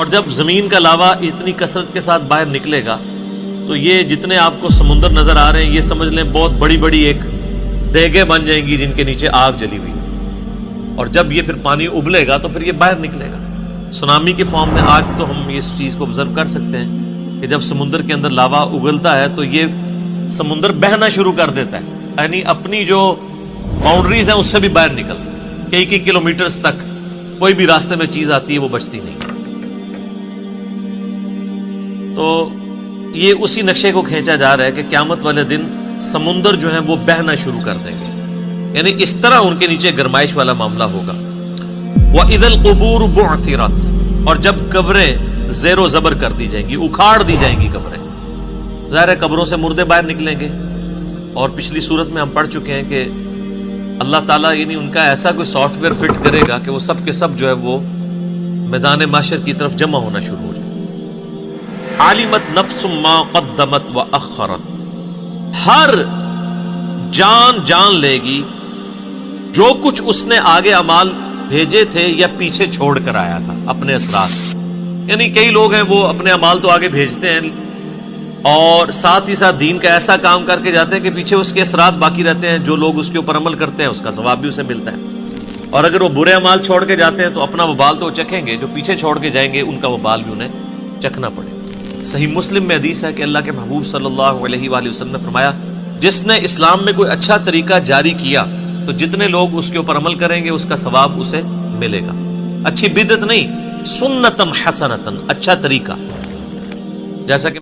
اور جب زمین کا لاوا اتنی کثرت کے ساتھ باہر نکلے گا تو یہ جتنے آپ کو سمندر نظر آ رہے ہیں یہ سمجھ لیں بہت بڑی بڑی ایک دیگیں بن جائیں گی جن کے نیچے آگ جلی ہوئی، اور جب یہ پھر پانی ابلے گا تو پھر یہ باہر نکلے گا۔ سونامی کے فارم میں آج تو ہم اس چیز کو آبزرو کر سکتے ہیں کہ جب سمندر کے اندر لاوا اگلتا ہے تو یہ سمندر بہنا شروع کر دیتا ہے، یعنی اپنی جو باؤنڈریز ہیں اس سے بھی باہر نکلتا ہے، کئی کلومیٹرز تک کوئی بھی راستے میں چیز آتی ہے وہ بچتی نہیں۔ تو یہ اسی نقشے کو کھینچا جا رہا ہے کہ قیامت والے دن سمندر جو ہیں وہ بہنا شروع کر دیں گے، یعنی اس طرح ان کے نیچے گرمائش والا معاملہ ہوگا۔ وَإِذَا الْقُبُورُ بُعْثِرَتْ، اور جب قبریں زیر و زبر کر دی جائیں گی، اکھاڑ دی جائیں گی قبریں، ظاہر ہے قبروں سے مردے باہر نکلیں گے، اور پچھلی صورت میں ہم پڑھ چکے ہیں کہ اللہ تعالیٰ یعنی ان کا ایسا کوئی سافٹ ویئر فٹ کرے گا کہ وہ سب کے سب جو ہے وہ میدان محشر کی طرف جمع ہونا شروع ہو جائے۔ عالمت نفس ما قدمت واخرت، ہر جان جان لے گی جو کچھ اس نے آگے اعمال بھیجے تھے یا پیچھے چھوڑ کر آیا تھا اپنے اثرات، یعنی کئی لوگ ہیں وہ اپنے اعمال تو آگے بھیجتے ہیں اور ساتھ ہی ساتھ دین کا ایسا کام کر کے جاتے ہیں کہ پیچھے اس کے اثرات باقی رہتے ہیں، جو لوگ اس کے اوپر عمل کرتے ہیں اس کا ثواب بھی اسے ملتا ہے، اور اگر وہ برے اعمال چھوڑ کے جاتے ہیں تو اپنا وبال تو چکھیں گے، جو پیچھے چھوڑ کے جائیں گے ان کا وبال بھی انہیں چکھنا پڑے۔ صحیح مسلم میں حدیث ہے کہ اللہ کے محبوب صلی اللہ علیہ وآلہ وسلم نے فرمایا، جس نے اسلام میں کوئی اچھا طریقہ جاری کیا تو جتنے لوگ اس کے اوپر عمل کریں گے اس کا ثواب اسے ملے گا۔ اچھی بدعت نہیں، سنتن حسنتن، اچھا طریقہ، جیسا کہ